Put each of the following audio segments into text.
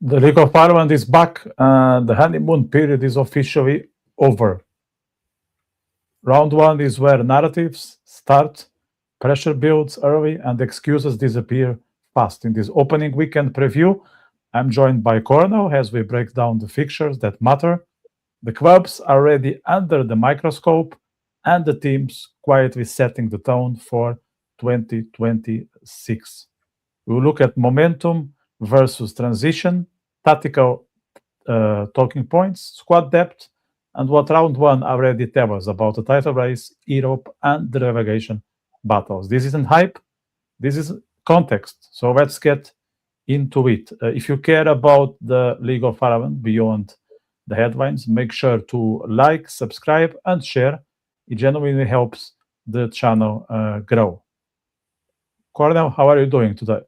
The League of Ireland is back, and the honeymoon period is officially over. Round one is where narratives start, pressure builds early, and excuses disappear fast. In this opening weekend preview, I'm joined by Cornell as we break down the fixtures that matter. The clubs are already under the microscope, and the teams quietly setting the tone for 2026. We look at momentum versus transition, tactical talking points, squad depth, and what round one already tells us about the title race, Europe, and the relegation battles. This isn't hype, this is context. So let's get into it. If you care about the League of Ireland beyond the headlines, make sure to like, subscribe, and share. It genuinely helps the channel grow. Cornell, how are you doing today?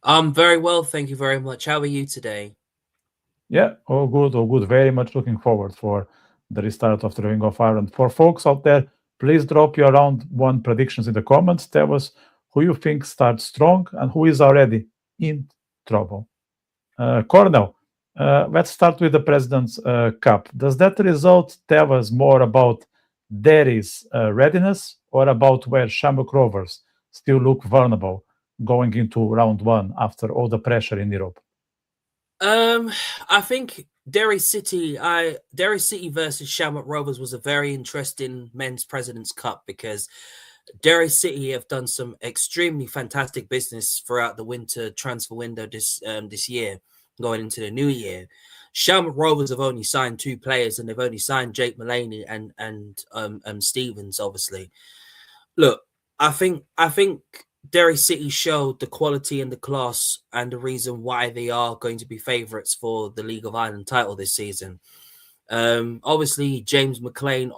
I'm very well, thank you very much. How are you today? Yeah, all good, all good. Very much looking forward for the restart of the Ring of Ireland. For folks out there, please drop your round one predictions in the comments. Tell us who you think starts strong and who is already in trouble. Cornell, let's start with the President's Cup. Does that result tell us more about Derry's readiness or about where Shamrock Rovers still look vulnerable going into round one after all the pressure in Europe? I think Derry City versus Shamrock Rovers was a very interesting men's President's Cup because Derry City have done some extremely fantastic business throughout the winter transfer window this year, going into the new year. Shamrock Rovers have only signed two players, and they've only signed Jake Mulaney and Stevens. Obviously, look, I think Derry City showed the quality and the class and the reason why they are going to be favourites for the League of Ireland title this season. Obviously, James McLean,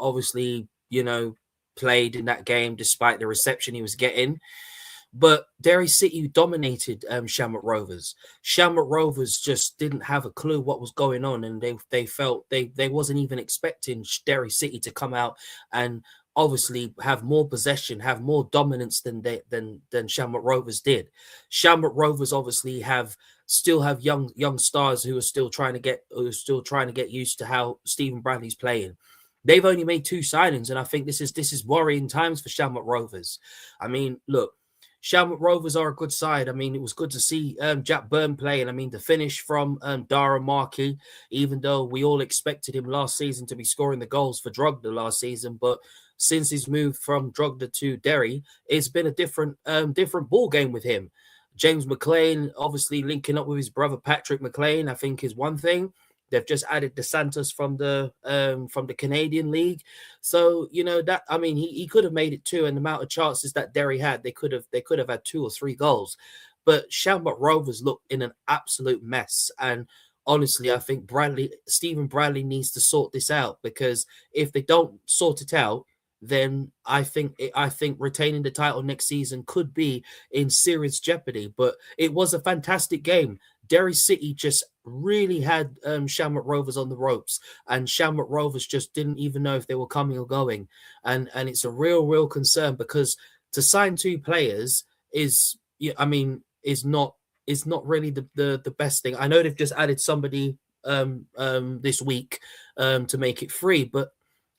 played in that game despite the reception he was getting. But Derry City dominated Shamrock Rovers. Shamrock Rovers just didn't have a clue what was going on, and they felt they wasn't even expecting Derry City to come out and obviously have more possession, have more dominance than Shamrock Rovers did. Shamrock Rovers obviously still have young stars who are still trying to get used to how Stephen Bradley's playing. They've only made two signings, and I think this is worrying times for Shamrock Rovers. I mean, look, Shamrock Rovers are a good side. I mean, it was good to see Jack Byrne play. And I mean, the finish from Dara Markey, even though we all expected him last season to be scoring the goals for Drogba last season, but since he's moved from Drogba to Derry, it's been a different ball game with him. James McLean, obviously linking up with his brother Patrick McLean, I think is one thing. They've just added DeSantis from the Canadian League, so that he could have made it too. And the amount of chances that Derry had, they could have had 2 or 3 goals. But Shamrock Rovers looked in an absolute mess. And honestly, I think Stephen Bradley needs to sort this out, because if they don't sort it out, then I think retaining the title next season could be in serious jeopardy. But it was a fantastic game. Derry City just really had Shamrock Rovers on the ropes, and Shamrock Rovers just didn't even know if they were coming or going. And it's a real concern, because to sign 2 players is not really the best thing. I know they've just added somebody this week to make it free, but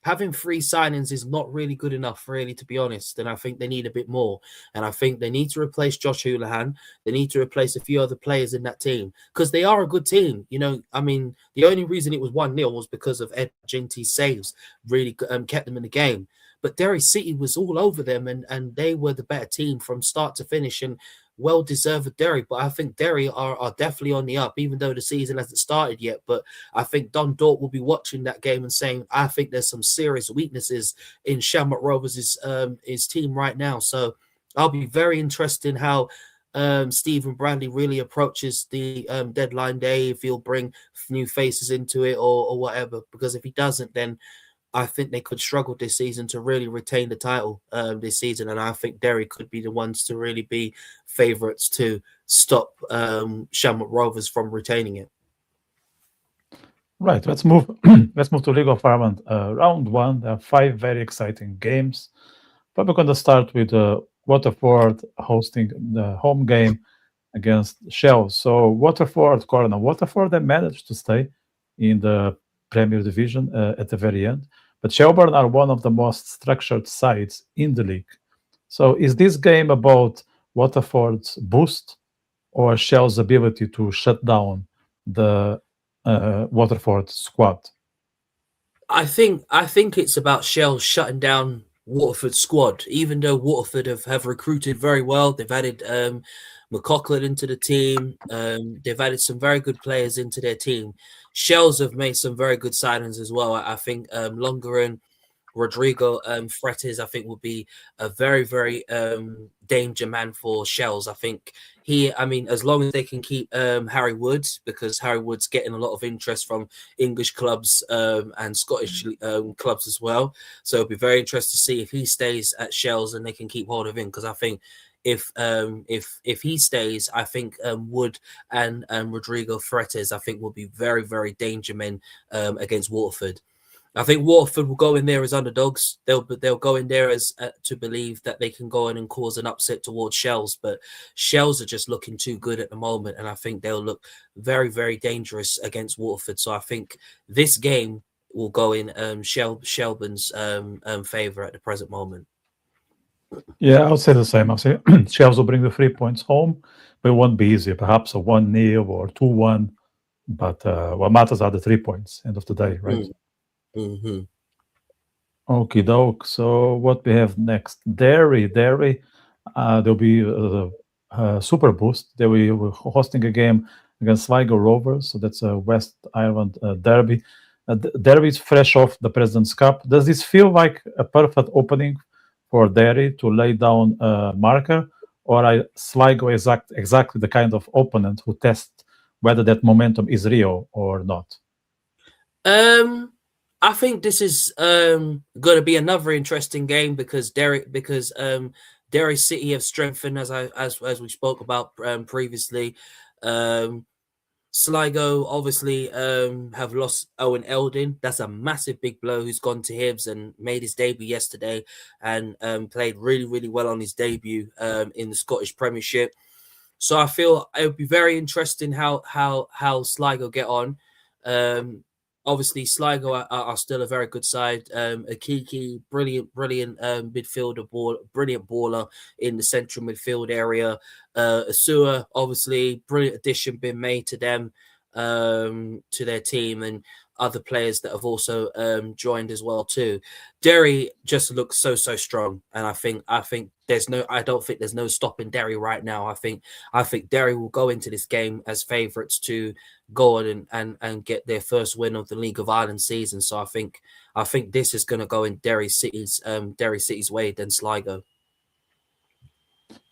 having 3 signings is not really good enough, really, to be honest. And I think they need a bit more. And I think they need to replace Josh Houlihan. They need to replace a few other players in that team, because they are a good team. The only reason it was 1-0 was because of Ed Ginty's saves really kept them in the game. But Derry City was all over them, and they were the better team from start to finish, and well-deserved Derry. But I think Derry are definitely on the up, even though the season hasn't started yet. But I think Don Dort will be watching that game and saying, I think there's some serious weaknesses in Shamrock Rovers' his team right now. So I'll be very interested in how Stephen Bradley really approaches the deadline day, if he'll bring new faces into it or whatever. Because if he doesn't, then I think they could struggle this season to really retain the title this season. And I think Derry could be the ones to really be favourites to stop Shamrock Rovers from retaining it. Right, let's move to League of Ireland round one. There are 5 very exciting games, but we're going to start with Waterford hosting the home game against Shell. So Waterford, Corner, Waterford, they managed to stay in the Premier Division at the very end. But Shelbourne are one of the most structured sides in the league. So is this game about Waterford's boost or Shell's ability to shut down the Waterford squad? I think it's about Shell shutting down Waterford's squad. Even though Waterford have recruited very well, they've added McCaughlin into the team. They've added some very good players into their team. Shells have made some very good signings as well. I think Longerin, Rodrigo Fretes, I think, will be a very, very danger man for Shells. I think I mean, as long as they can keep Harry Woods, because Harry Woods getting a lot of interest from English clubs and Scottish clubs as well. So it'll be very interesting to see if he stays at Shells and they can keep hold of him, because I think if he stays, I think Wood and Rodrigo Fretes, I think, will be very, very danger men against Waterford. I think Waterford will go in there as underdogs. They'll go in there as to believe that they can go in and cause an upset towards Shells, but Shells are just looking too good at the moment, and I think they'll look very, very dangerous against Waterford. So I think this game will go in Shelbourne's favour at the present moment. Yeah, I would say the same. I'll say Shells will bring the 3 points home, but it won't be easy. Perhaps a 1-0 or 2-1. But what matters are the 3 points, end of the day, right? Mm-hmm. Okie doke. So what we have next? Derry. There'll be Super Boost. They will hosting a game against Sligo Rovers. So that's a West Ireland derby. Derby is fresh off the President's Cup. Does this feel like a perfect opening for Derry to lay down a marker, or are Sligo exactly the kind of opponent who tests whether that momentum is real or not? I think this is going to be another interesting game because Derry City have strengthened as we spoke about previously. Sligo obviously have lost Owen Eldon. That's a massive big blow. Who's gone to Hibs and made his debut yesterday and played really, really well on his debut in the Scottish Premiership. So I feel it would be very interesting how Sligo get on. Obviously, Sligo are still a very good side. Akiki, brilliant midfielder, brilliant baller in the central midfield area. Asua, obviously, brilliant addition been made to them, to their team, and other players that have also joined as well too. Derry just looks so strong, and I think I don't think there's no stopping Derry right now. I think Derry will go into this game as favourites to go on and get their first win of the League of Ireland season. So I think this is going to go in Derry City's way than Sligo.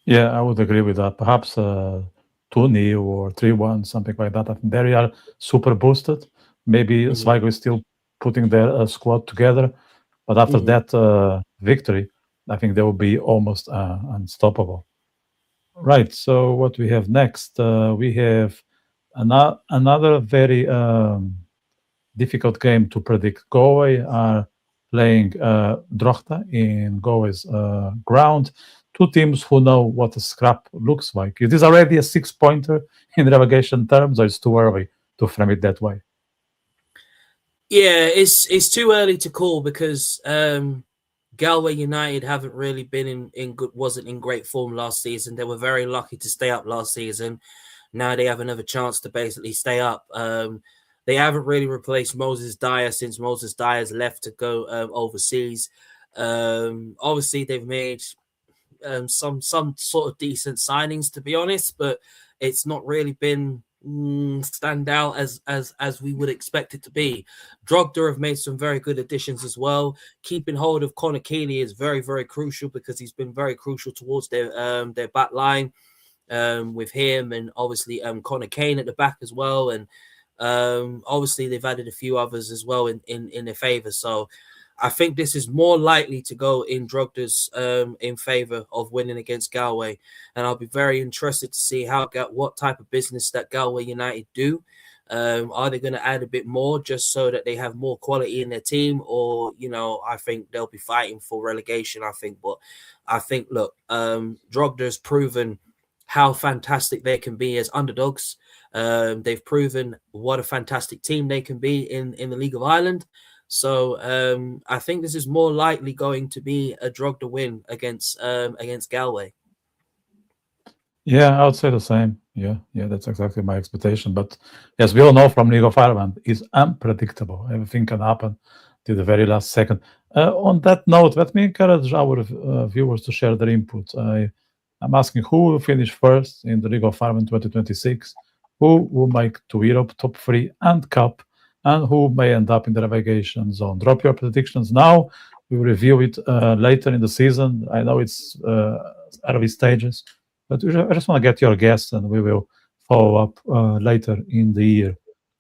Yeah, I would agree with that. Perhaps 2-0 or 3-1, something like that. I think Derry are super boosted. Maybe Sligo is still putting their squad together, but after that victory, I think they will be almost unstoppable. Right. So what we have next? We have another very difficult game to predict. Galway are playing Drogheda in Galway's ground. Two teams who know what a scrap looks like. It is already a 6-pointer in relegation terms, or it's too early to frame it that way? Yeah, it's too early to call because Galway United haven't really been wasn't in great form last season. They were very lucky to stay up last season. Now they have another chance to basically stay up. They haven't really replaced Moses Dyer since Moses Dyer's left to go overseas. Obviously, they've made some sort of decent signings, to be honest, but it's not really been stand out as we would expect it to be. Drogheda have made some very good additions as well. Keeping hold of Conor Keeley is very, very crucial because he's been very crucial towards their back line with him, and obviously Conor Kane at the back as well, and obviously they've added a few others as well in their favour. So I think this is more likely to go in Drogda's in favour of winning against Galway, and I'll be very interested to see what type of business that Galway United do. Are they going to add a bit more just so that they have more quality in their team, or I think they'll be fighting for relegation. Look, Drogda's proven how fantastic they can be as underdogs. They've proven what a fantastic team they can be in the League of Ireland. So I think this is more likely going to be a Drogheda win against Galway. Yeah, I would say the same. Yeah, that's exactly my expectation. But yes, we all know from League of Ireland is unpredictable. Everything can happen to the very last second. On that note, let me encourage our viewers to share their input. I'm asking who will finish first in the League of Ireland 2026, who will make to Europe top three and Cup, and who may end up in the relegation zone. Drop your predictions now. We will review it later in the season. I know it's early stages, but I just want to get your guess, and we will follow up later in the year.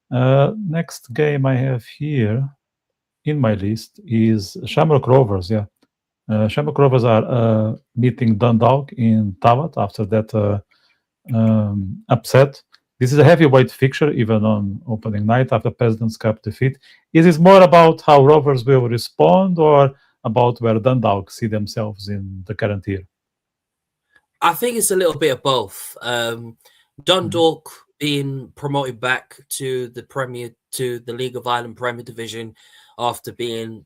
Next game I have here in my list is Shamrock Rovers. Yeah, Shamrock Rovers are meeting Dundalk in Tavat after that upset. This is a heavyweight fixture, even on opening night after President's Cup defeat. Is this more about how Rovers will respond, or about where Dundalk see themselves in the current year? I think it's a little bit of both. Dundalk being promoted back to the League of Ireland Premier Division after being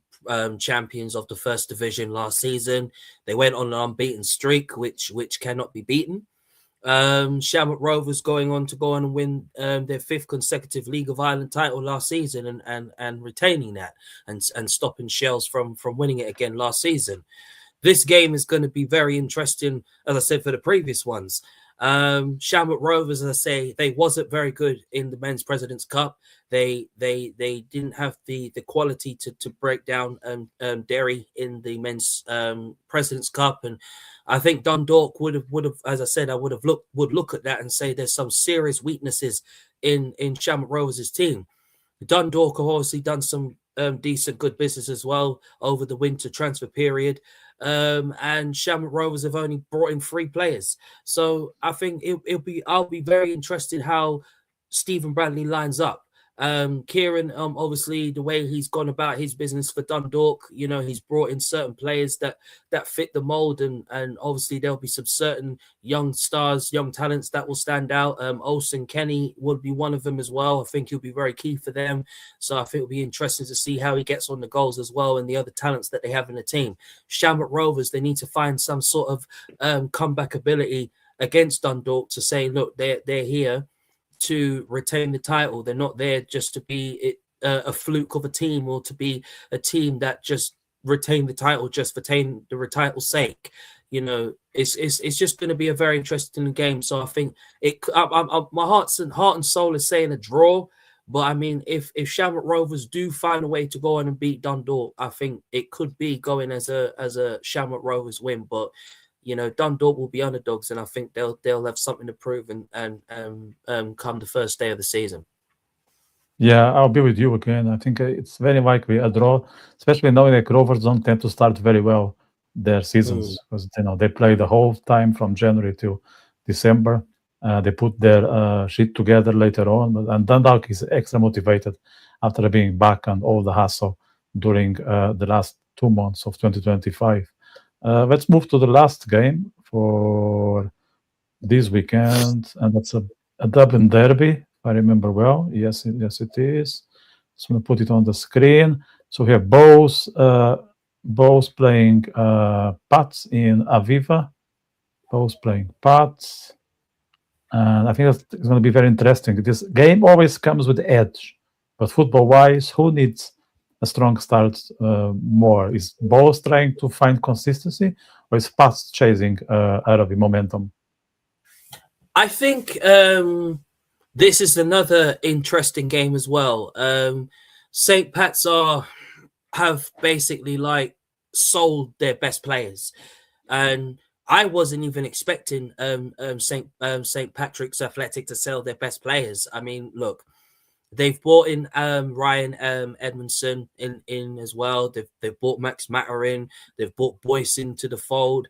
champions of the First Division last season. They went on an unbeaten streak, which cannot be beaten. Shamrock Rovers going on and win their fifth consecutive League of Ireland title last season and retaining that and stopping Shells from winning it again last season. This game is going to be very interesting, as I said, for the previous ones. Shamrock Rovers, as I say, they wasn't very good in the Men's President's Cup. They didn't have the quality to break down Derry in the Men's President's Cup, and I think Dundalk would have, as I said, would look at that and say there's some serious weaknesses in Shamrock Rovers' team. Dundalk have obviously done some decent, good business as well over the winter transfer period. And Shamrock Rovers have only brought in 3 players. So I think I'll be very interested how Stephen Bradley lines up. Kieran, obviously the way he's gone about his business for Dundalk, he's brought in certain players that fit the mold, and obviously there'll be some certain young stars, young talents that will stand out. Olsen Kenny would be one of them as well. I think he'll be very key for them. So I think it'll be interesting to see how he gets on the goals as well, and the other talents that they have in the team. Shamrock Rovers, they need to find some sort of comeback ability against Dundalk to say, look, they're here to retain the title. They're not there just to be a fluke of a team, or to be a team that just retain the title just for the title's sake. It's just going to be a very interesting game. So I think my heart and soul is saying a draw. But I mean, if Shamrock Rovers do find a way to go on and beat Dundalk, I think it could be going as a Shamrock Rovers win. But Dundalk will be underdogs, and I think they'll have something to prove and come the first day of the season. Yeah, I'll be with you again. I think it's very likely a draw, especially knowing that Rovers don't tend to start very well their seasons, because they play the whole time from January to December. They put their shit together later on, and Dundalk is extra motivated after being back and all the hassle during the last 2 months of 2025. Let's move to the last game for this weekend, and that's a Dublin derby, if I remember well. Yes, it is. So I'm going to put it on the screen. So we have Bows playing Pats in Aviva. Bows playing Pats. And I think it's going to be very interesting. This game always comes with edge, but football-wise, who needs a strong start more? Is Bows trying to find consistency, or is Pats chasing out of the momentum? I think this is another interesting game as well. St. Pat's have basically sold their best players, and I wasn't even expecting St. Patrick's Athletic to sell their best players. I mean, look, they've brought in Ryan Edmondson in as well. They've brought Max Matter in. They've brought Boyce into the fold.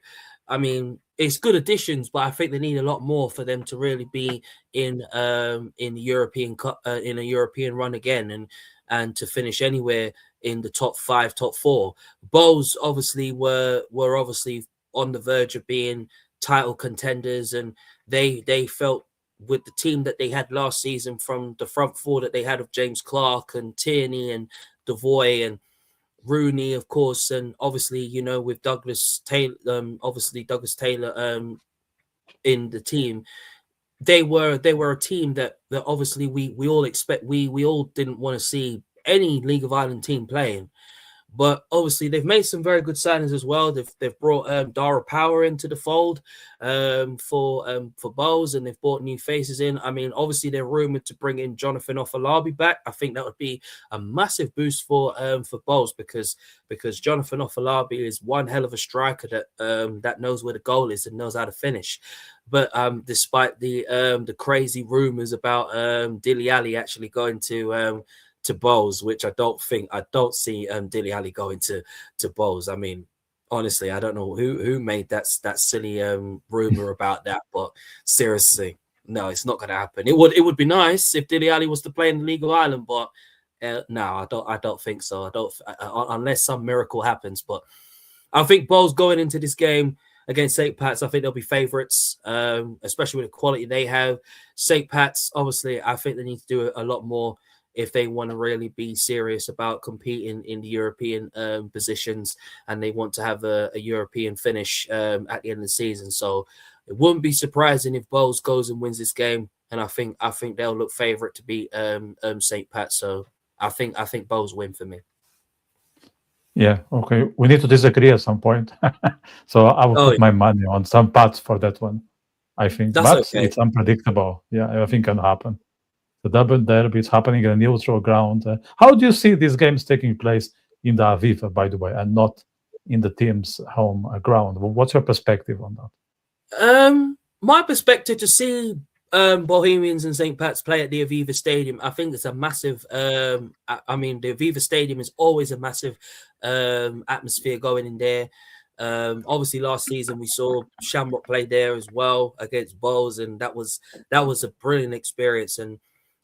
I mean, it's good additions, but I think they need a lot more for them to really be in the European Cup, in a European run again, and to finish anywhere in the top 5, top 4. Bows obviously were obviously on the verge of being title contenders, and they felt with the team that they had last season, from the front four that they had of James Clark and Tierney and Devoy and Rooney, of course, and obviously, you know, with Douglas Taylor, in the team, they were a team that obviously we all expect, we all didn't want to see any League of Ireland team playing. But obviously, they've made some very good signings as well. They've brought Dara Power into the fold for Bowes, and they've brought new faces in. I mean, obviously, they're rumored to bring in Jonathan Ofalabi back. I think that would be a massive boost for Bowes, because Jonathan Ofalabi is one hell of a striker that knows where the goal is and knows how to finish. But despite the crazy rumors about Dele Alli actually going to Bowes, which I don't see Dele Alli going to Bowes. I mean, honestly, I don't know who made that silly rumor about that, but seriously, no, it's not going to happen. It would be nice if Dele Alli was to play in the League of Ireland, but no, I don't think so. I don't unless some miracle happens. But I think Bowes going into this game against St. Pat's, I think they'll be favourites, especially with the quality they have. St. Pat's, obviously, I think they need to do a lot more if they want to really be serious about competing in the European positions, and they want to have a European finish at the end of the season. So it wouldn't be surprising if Bowes goes and wins this game, and I think they'll look favourite to beat St. Pat. So I think Bowes win for me. Yeah, okay. We need to disagree at some point. So I will put my money on St. Pat's for that one, I think. That's but okay. It's unpredictable. Yeah, I think it can happen. The double derby is happening in a neutral ground. How do you see these games taking place in the Aviva, by the way, and not in the team's home ground? What's your perspective on that? My perspective, to see Bohemians and St. Pat's play at the Aviva Stadium, I think it's a massive. I mean, the Aviva Stadium is always a massive atmosphere going in there. Obviously, last season we saw Shamrock play there as well against Bowes, and that was a brilliant experience. And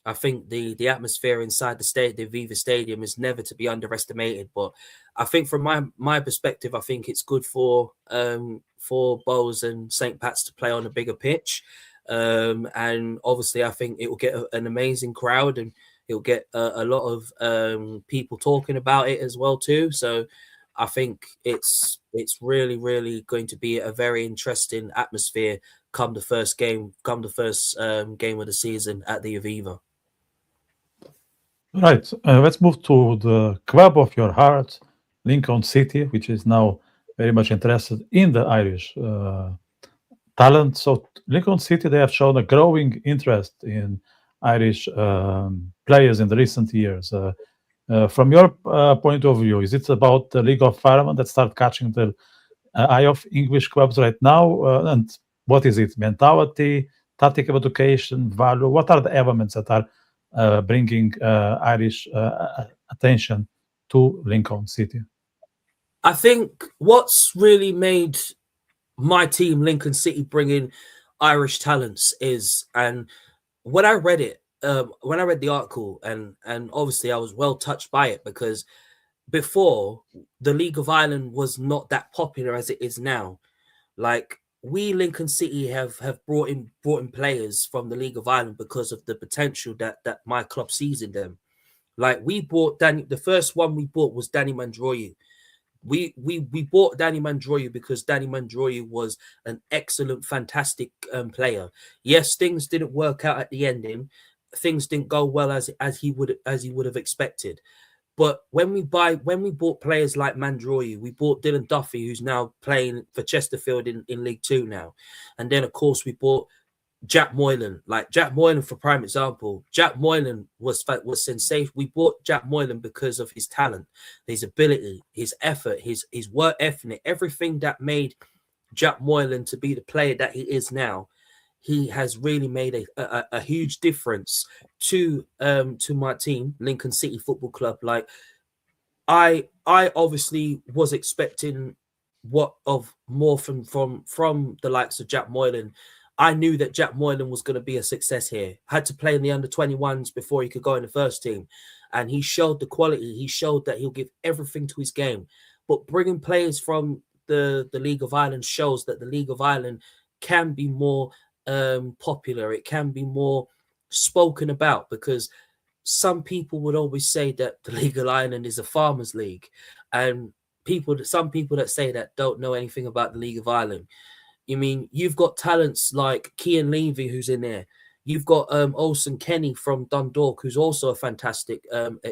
I think the atmosphere inside the Aviva Stadium is never to be underestimated. But I think from my perspective, I think it's good for Bowes and St. Pat's to play on a bigger pitch. And obviously, I think it will get an amazing crowd, and it'll get a lot of people talking about it as well too. So I think it's really, really going to be a very interesting atmosphere come the first game of the season at the Aviva. Right. Let's move to the club of your heart, Lincoln City, which is now very much interested in the Irish talent. So Lincoln City, they have shown a growing interest in Irish players in the recent years. From your point of view, is it about the League of Ireland that start catching the eye of English clubs right now? And what is it? Mentality, tactical education, value? What are the elements that are bringing Irish attention to Lincoln City? I think what's really made my team, Lincoln City, bring in Irish talents is, and when I read it, when I read the article, and obviously I was well touched by it, because before, the League of Ireland was not that popular as it is now. Like, we Lincoln City have brought in players from the League of Ireland because of the potential that my club sees in them. Like, we bought the first one we bought was Danny Mandroyu. We bought Danny Mandroyu because Danny Mandroyu was an excellent, fantastic player. Yes, things didn't work out at the ending. Things didn't go well as he would have expected. But when we bought players like Mandroyu, we bought Dylan Duffy, who's now playing for Chesterfield in League Two now. And then, of course, we bought Jack Moylan. Like, Jack Moylan, for prime example, Jack Moylan was sensational. We bought Jack Moylan because of his talent, his ability, his effort, his work ethic, everything that made Jack Moylan to be the player that he is now. He has really made a huge difference to my team, Lincoln City Football Club. Like, I obviously was expecting more from the likes of Jack Moylan. I knew that Jack Moylan was going to be a success here. Had to play in the under-21s before he could go in the first team, and he showed the quality. He showed that he'll give everything to his game. But bringing players from the League of Ireland shows that the League of Ireland can be more popular. It can be more spoken about, because some people would always say that the League of Ireland is a farmers' league, and some people that say that don't know anything about the League of Ireland. You mean you've got talents like Cian Levy, who's in there. You've got Olsen Kenny from Dundalk, who's also a fantastic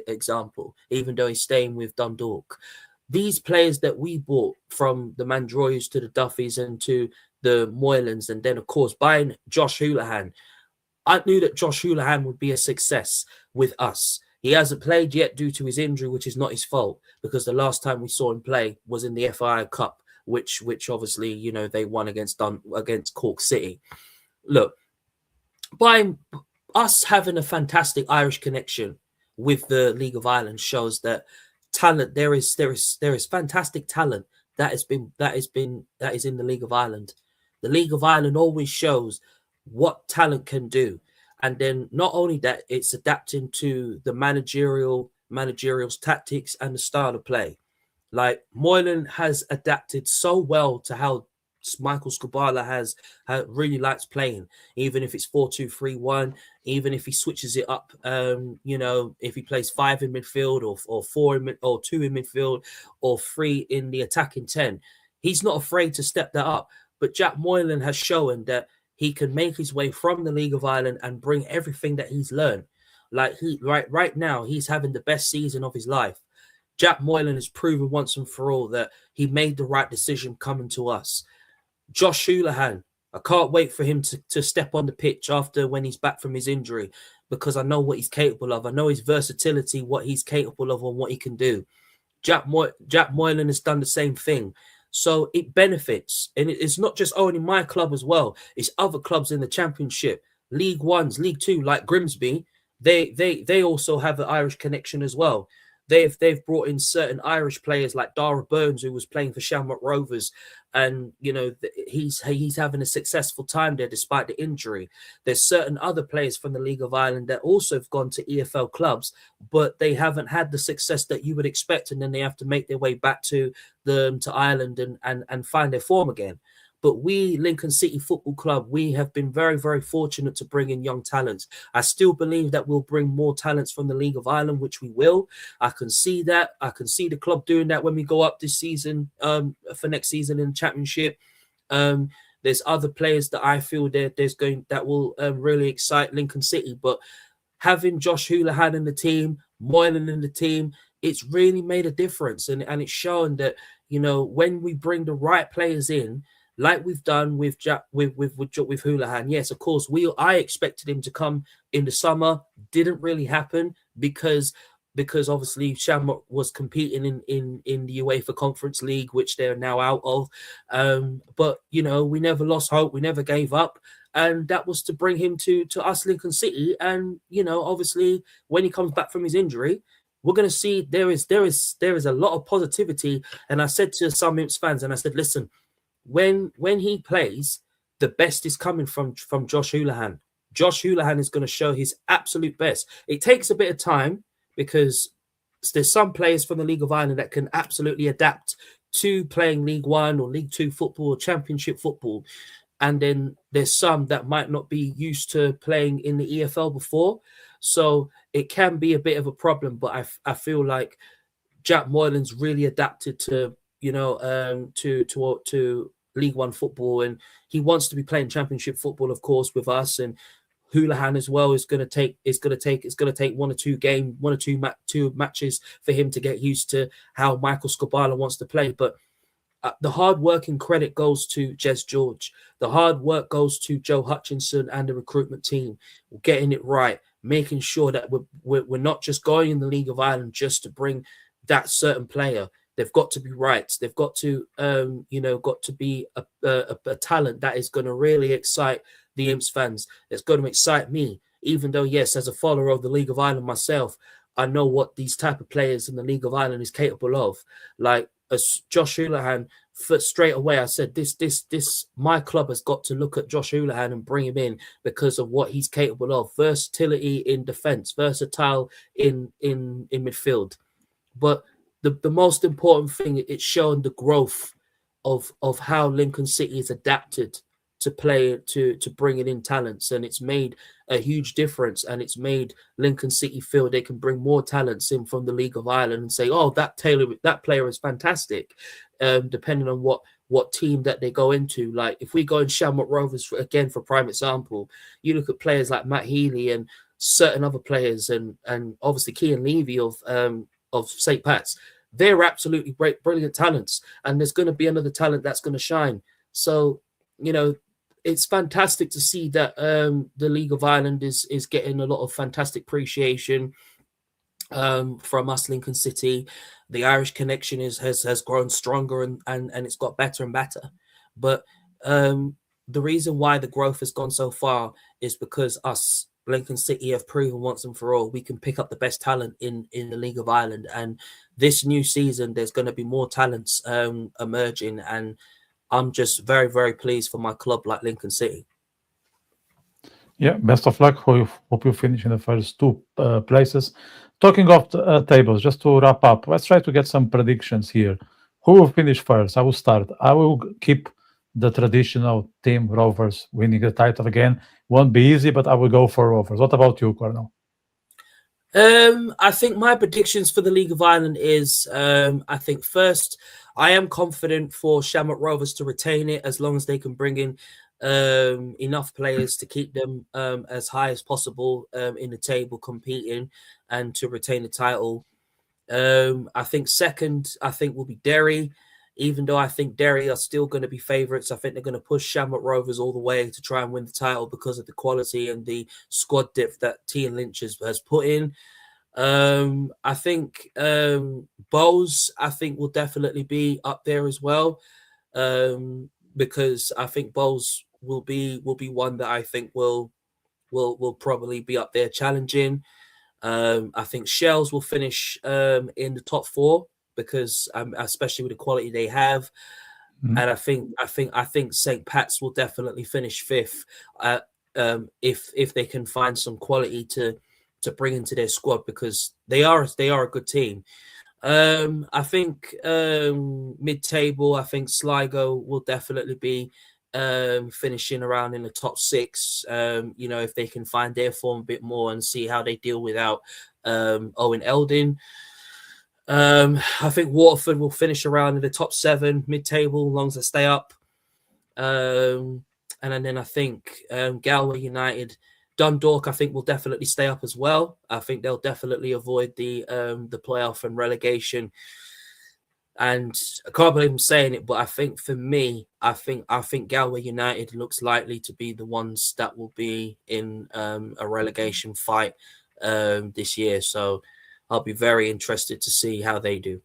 example, even though he's staying with Dundalk. These players that we bought, from the Mandroyus to the Duffys and to the Moylands, and then, of course, buying Josh Houlihan. I knew that Josh Houlihan would be a success with us. He hasn't played yet due to his injury, which is not his fault, because the last time we saw him play was in the FI Cup, which obviously, you know, they won against Cork City. Look, by us having a fantastic Irish connection with the League of Ireland shows that talent there is fantastic talent that is in the League of Ireland. The League of Ireland always shows what talent can do, and then not only that, it's adapting to the managerial's tactics and the style of play. Like, Moylan has adapted so well to how Michael Skubala has really likes playing, even if it's 4-2-3-1, even if he switches it up. You know, if he plays 5 in midfield, or 4 or 2 in midfield, or 3 in the attacking 10, he's not afraid to step that up. But Jack Moylan has shown that he can make his way from the League of Ireland and bring everything that he's learned. Like, right now, he's having the best season of his life. Jack Moylan has proven once and for all that he made the right decision coming to us. Josh Houlihan, I can't wait for him to step on the pitch after, when he's back from his injury, because I know what he's capable of. I know his versatility, what he's capable of, and what he can do. Jack Moylan has done the same thing. So it benefits. And it's not just only my club as well. It's other clubs in the Championship, League Ones, League Two, like Grimsby. They also have an Irish connection as well. They've brought in certain Irish players like Dara Burns, who was playing for Shamrock Rovers, and you know he's having a successful time there despite the injury. There's certain other players from the League of Ireland that also have gone to EFL clubs, but they haven't had the success that you would expect, and then they have to make their way back to Ireland and find their form again. But we, Lincoln City Football Club, we have been very, very fortunate to bring in young talents. I still believe that we'll bring more talents from the League of Ireland, which we will. I can see that. I can see the club doing that when we go up this season, for next season in the Championship. There's other players that I feel that will really excite Lincoln City. But having Josh Houlihan in the team, Moylan in the team, it's really made a difference. And it's shown that, you know, when we bring the right players in, like we've done with Houlihan. Yes, of course, I expected him to come in the summer. Didn't really happen because obviously Shamrock was competing in the UEFA Conference League, which they're now out of. But you know, we never lost hope. We never gave up. And that was to bring him to us, Lincoln City. And you know, obviously, when he comes back from his injury, we're going to see there is a lot of positivity. And I said to some Imps fans, and I said, listen, when he plays, the best is coming from Josh Houlihan. Josh Houlihan is going to show his absolute best. It takes a bit of time because there's some players from the League of Ireland that can absolutely adapt to playing League One or League Two football or Championship football. And then there's some that might not be used to playing in the EFL before. So it can be a bit of a problem. But I feel like Jack Moylan's really adapted to, you know, to League One football, and he wants to be playing Championship football, of course, with us. And Houlihan as well is going to take 1 or 2 matches for him to get used to how Michael Skubala wants to play. But the hard work and credit goes to Jez George. The hard work goes to Joe Hutchinson and the recruitment team, getting it right, making sure that we're not just going in the League of Ireland just to bring that certain player. They've got to be right. They've got to, be a talent that is going to really excite the Imps fans. It's going to excite me, even though, yes, as a follower of the League of Ireland myself, I know what these type of players in the League of Ireland is capable of. Like Josh Houlihan, straight away, I said, my club has got to look at Josh Houlihan and bring him in because of what he's capable of. Versatility in defence, versatile in midfield. But the most important thing, it's shown the growth of how Lincoln City is adapted play to bringing in talents, and it's made a huge difference. And it's made Lincoln City feel they can bring more talents in from the League of Ireland and say, oh, that player is fantastic, depending on what team that they go into. Like if we go in Shamrock Rovers again, for prime example, you look at players like Matt Healy and certain other players, and obviously Kean Levy of St. Pat's. They're absolutely great, brilliant talents, and there's going to be another talent that's going to shine. So, it's fantastic to see that the League of Ireland is getting a lot of fantastic appreciation from us, Lincoln City. The Irish connection has grown stronger and it's got better and better. But the reason why the growth has gone so far is because us, Lincoln City, have proven once and for all we can pick up the best talent in the League of Ireland. And this new season, there's going to be more talents emerging, and I'm just very, very pleased for my club like Lincoln City. Yeah, best of luck. Hope you finish in the first two places. Talking of the tables, just to wrap up, let's try to get some predictions here. Who will finish first? I will start. I will keep the traditional team, Rovers, winning the title again. Won't be easy, but I will go for Rovers. What about you, Cornell? I think my predictions for the League of Ireland is, I think first, I am confident for Shamrock Rovers to retain it as long as they can bring in enough players to keep them as high as possible in the table competing and to retain the title. I think second, will be Derry. Even though I think Derry are still going to be favourites, I think they're going to push Shamrock Rovers all the way to try and win the title because of the quality and the squad depth that Ian Lynch has put in. I think Bowes, will definitely be up there as well, because I think Bowes will be one that I think will probably be up there challenging. I think Shells will finish in the top four, because especially with the quality they have, and I think St. Pat's will definitely finish fifth if they can find some quality to bring into their squad, because they are a good team. I think mid-table, I think Sligo will definitely be finishing around in the top six. If they can find their form a bit more and see how they deal without Owen Eldon. I think Waterford will finish around in the top seven, mid-table, as long as they stay up. And then I think Galway United, Dundalk, I think will definitely stay up as well. I think they'll definitely avoid the playoff and relegation. And I can't believe I'm saying it, but I think for me, I think Galway United looks likely to be the ones that will be in a relegation fight this year. So I'll be very interested to see how they do.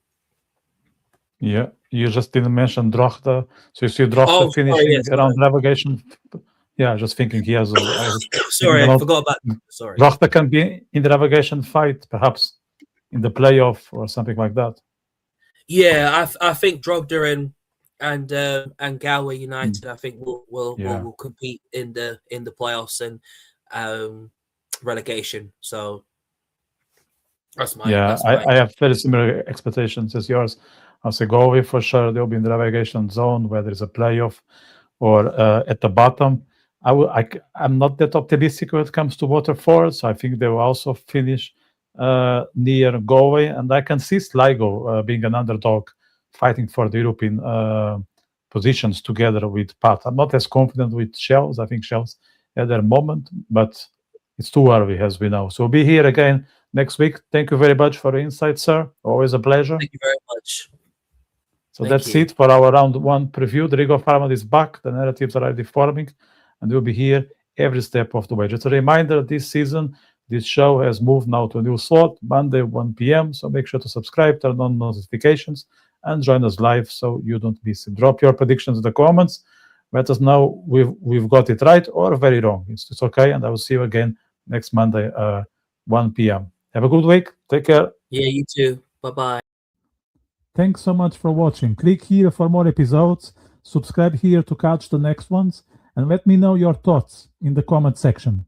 Yeah, you just didn't mention Drogheda. So you see Drogheda finishing around relegation. Yeah, just thinking he has. Sorry, I forgot about. Sorry, Drogheda can be in the relegation fight, perhaps in the playoff or something like that. Yeah, I think Drogheda and Galway United, I think will compete in the playoffs and relegation. So that's my. I have very similar expectations as yours. I'll say Galway for sure. They'll be in the relegation zone, whether it's a playoff or at the bottom. I'm not that optimistic when it comes to Waterford, so I think they will also finish near Galway, and I can see Sligo being an underdog, fighting for the European positions together with Pat. I'm not as confident with Shells. I think Shells had their moment, but it's too early, as we know. So we'll be here again next week. Thank you very much for the insight, sir. Always a pleasure. Thank you very much. So that's it for our round one preview. The League of Ireland is back. The narratives are already forming, and we'll be here every step of the way. Just a reminder, this season, this show has moved now to a new slot, Monday, 1 p.m. So make sure to subscribe, turn on notifications, and join us live so you don't miss it. Drop your predictions in the comments. Let us know we've got it right or very wrong. It's okay, and I will see you again next Monday, 1 p.m. Have a good week. Take care. Yeah, you too. Bye-bye. Thanks so much for watching. Click here for more episodes. Subscribe here to catch the next ones. And let me know your thoughts in the comment section.